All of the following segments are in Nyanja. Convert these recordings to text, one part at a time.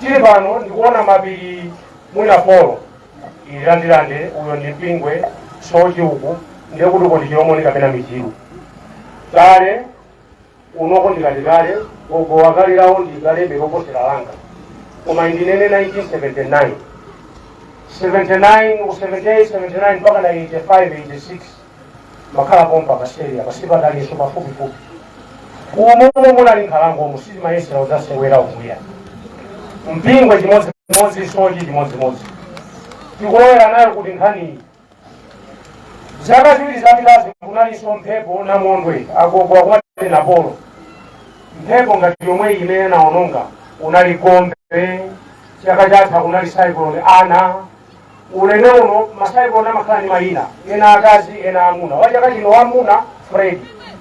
tili pano ndikuona mapiri mwina polo ilandirande uyo ndi mpingwe sochi uku ndiye kuti uko ndichilomoni kapena michiru kale unoko ndikatikale gogo wakalirawo ndikalebe koposera langa koma indinene 1979 79 78 79 mpaka na 85 86 makhala pompa pasteriya pasipataliso pafupifupi umomo munali nkhalango musili mayesera uzasewera umuya mpingwe chimodzimodzi sochi chimodzimodzi tikulowera nayo kuti nkhani zaka ziwiri zapitazi kunalinso mphepo namondwe agogo akumati na polo mphepo ngati yomwe imene naononga unali gombe chaka chatha kunali cyclone ana ulene uno macyclone amakhala ndi mayina ena akazi ena amuna wachaka chino wamuna Fred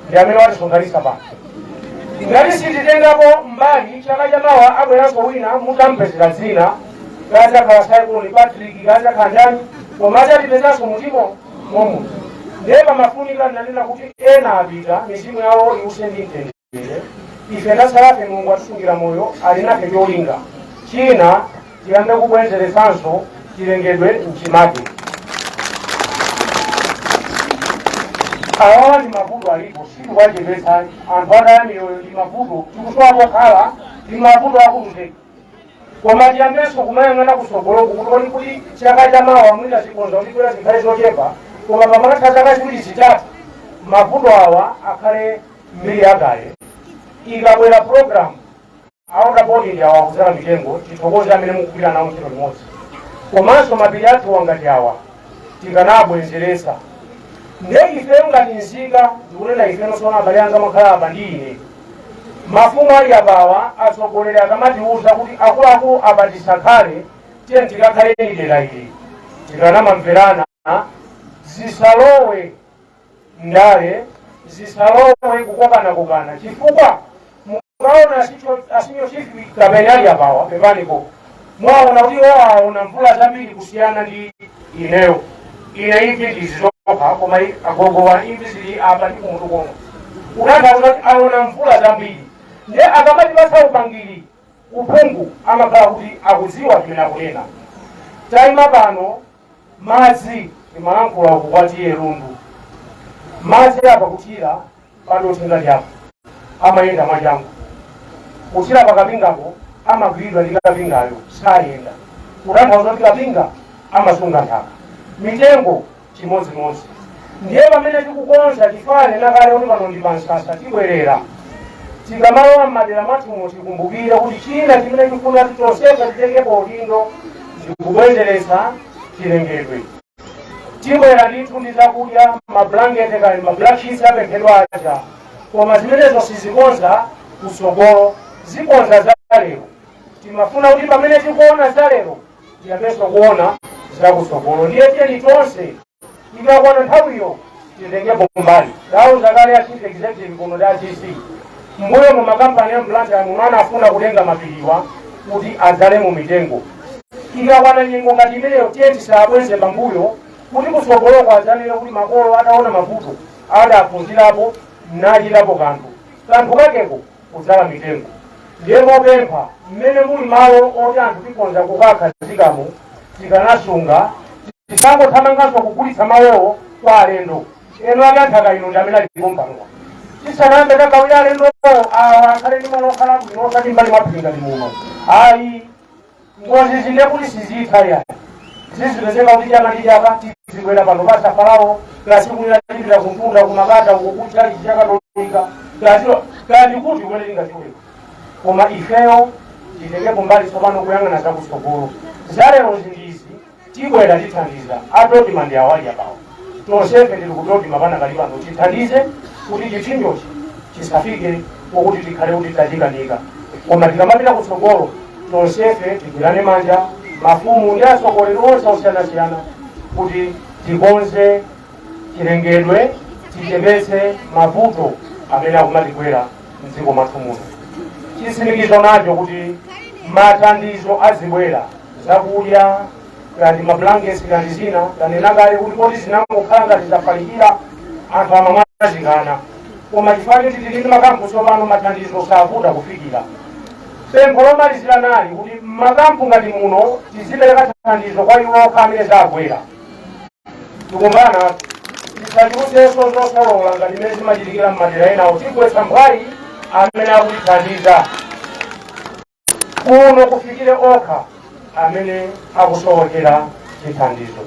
ndi amene watisonkhanitsa pano ngati sititengapo mbali chaka chamawa abweranso wina mutampezera dzina kazi akhala cyclone Patrick kazi akhala ndani koma atipezanso mutimo momo ndiye pamafunika nanena kuti ena apita mizimu yawo iwuse ndi mtendere ife tasalafe Mulungu atisungira moyo ali nafe cholinga china tiyambe kubwenzeresanso chilengedwe mchimake awawa ndi mavuto alipo situkwachepetsani anthu atayamiyoyo ndi mavuto tikuswapo khala ndi mavuto akututeka koma tiyambenso kumayang'ana kusogoloku kutoni kuti chaka chamawa mwina zikonza kuti kwera zikhale zochepa koma pamakatha zaka ziwiri zitatu mavuto awa akhale mbiri yakale ikabwera program audabodili awa kuzala mitengo tithokoze amene mukupita nawo ntchito limodzi komanso mapiri athu wangati awa tikanabwenzeresa ndiye ifeyo ngati nzika ndikunena ifeno sona abale anga makhala aba ndi ine mafumu ali abawa atsogoleri akamatiuza kuti akuluakulu abatisakhale tiye tikakhale idera ili tikanamamverana zisalowe ndale zisalowe kukokana chifukwa mukaona asinyo chifi kapene ali abawa pepaniko mwaona kuti waona mvula zambiri kusiyana ndi ineyo ine imvi ndizizokha koma agogowa imvi zili apa ndi kumutu komwe unathauza kuti aona mvula zambiri ndiye akamati basa upangiri uphungu amakhala kuti akudziwa pimene akunena tayima pano madzi imalankhula ukukwatiye lundu madzi apa kuchira padothenga lyako amayenda mwachangu kuchira pakapingapo amagwiridwa ndi kapingayo sayenda kutanthauza kuti kapinga amasunga nthaka mitengo chimodzimodzi ndiye pamene tikukonza tifane nakale kuti pano ndi pansasa tibwerera tikamalowa m'madera mwathumo tikumbukire kuti china chimene tikufuna titonsepa titengepo udindo ndikubwenzeretsa chilengedwe tibwera ndithu ndi zakudya mablanketi kali mablankets apemphedwa aja koma zimenezo sizikonza kusogolo zikonza zalero timafuna kuti pamene tikuona zalero tiyambenso kuona zakusogolo ndiye tiyeni tonse tikakwana nthawiyo titengepo mbali dawu zakale ya chief executive kuno da GC mbuyo mu makampani ambulance amuna afuna kutenga mapiriwa kuti adzale mu mitengo tikakwana nyengo ngati imeneyo tiye tisabwenze pambuyo kuti kusogolo kwadzanire kuti makolo ataona mavuto adaphunzirapo nachitapo kanthu kakeko kudzala mitengo ndiye mopempha mmene muli malo oti anthu tikonza kukakhazikamo tikanasunga tisangothamanganso kugulitsa mawowo kwa alendo eno ake anthaka ino ndi amene alikumpanga tisanayambe takawira alendo awa akhale ndi malo okhala bwino osati mbali mwaphinga ndi muno ayi ngozi zinde kuti sizitha yani zizipezeka kuti chaka ndi chaka tizibwera pano pasafalawo klasikunira chipita kuntunda kumakata ukukucha chakatolika kandi kuti kwene tingachiweka koma ifeyo titengepo mbali tsopano kuyang'ana zakusogolo zalero zindizi tibwera tithandiza adodima ndi awali apawo tonsefe tili kudodima pana kali pano tithandize kuti chipsinjochi chisafike pokuti tikhale kuti tachikanika koma tikamapita kutsogolo tonsefe tigwirane manja mafumu ndi atsogoleri onse osiyanasiyana kuti tikonze chilengedwe tichepetse mavuto amene akumatigwera mdziko mwathu muno chisimikizo nacho kuti mathandizo azibwera zakudya kandi mablankets kandi zina kanenakale kuti poti zinangokhala ngati zafalikira anthu amamwazikana koma chifukwa choti tili ndi makampusi opano mathandizo savuta kufikira pempho lomalizira nali kuti makampu ngati muno tizipereka thandizo kwa iwo amene zagwera. Tikumbana tisachulutenso zosolola ngati imene zimachitikira m'madera enawo, tigwetsa mphwayi amene akutithandiza kuno kufikire okha amene akusowekera chithandizo.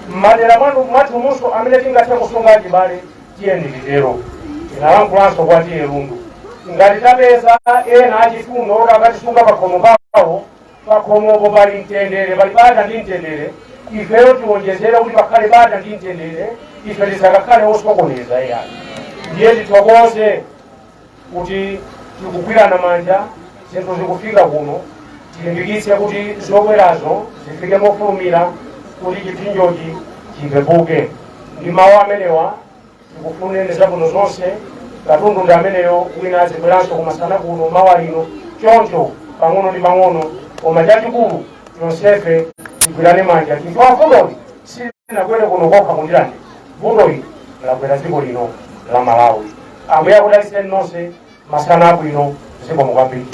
M'madera mwathu munso amene tingathe kusunga chibale tiyeni titero. Tinalankulanso kwa tiye lundu ngati tapeza ena achifundo oti akatisunga pakhomo pawo, pakhomopo pali mtendere, pali bata ndi mtendere, ifeyo tiwonjezere kuti pakhale bata ndi mtendere, ife tisakakhale osokoneza eyani. Ndiye tithokoze kuti tikugwirana manja, zinthu zikufika kuno, tilimbikitse kuti zobwerazo zifike mofulumira kuti chipinjochi chipepuke. Ndi mawu amenewa tikufuneni zabwino zonse. Katundu ndi ameneyo wina azibweranso kumasana kuno mawa lino choncho pang'ono ndi pang'ono, koma chachikulu chonsefe tigwirane manja chifukwa vutoli silinakwere kuno kokha kundilani, vutoli lakwera dziko lino la Malawi. Ambuye akudalitseni nonse, masana abwino, zikomo kwambiri.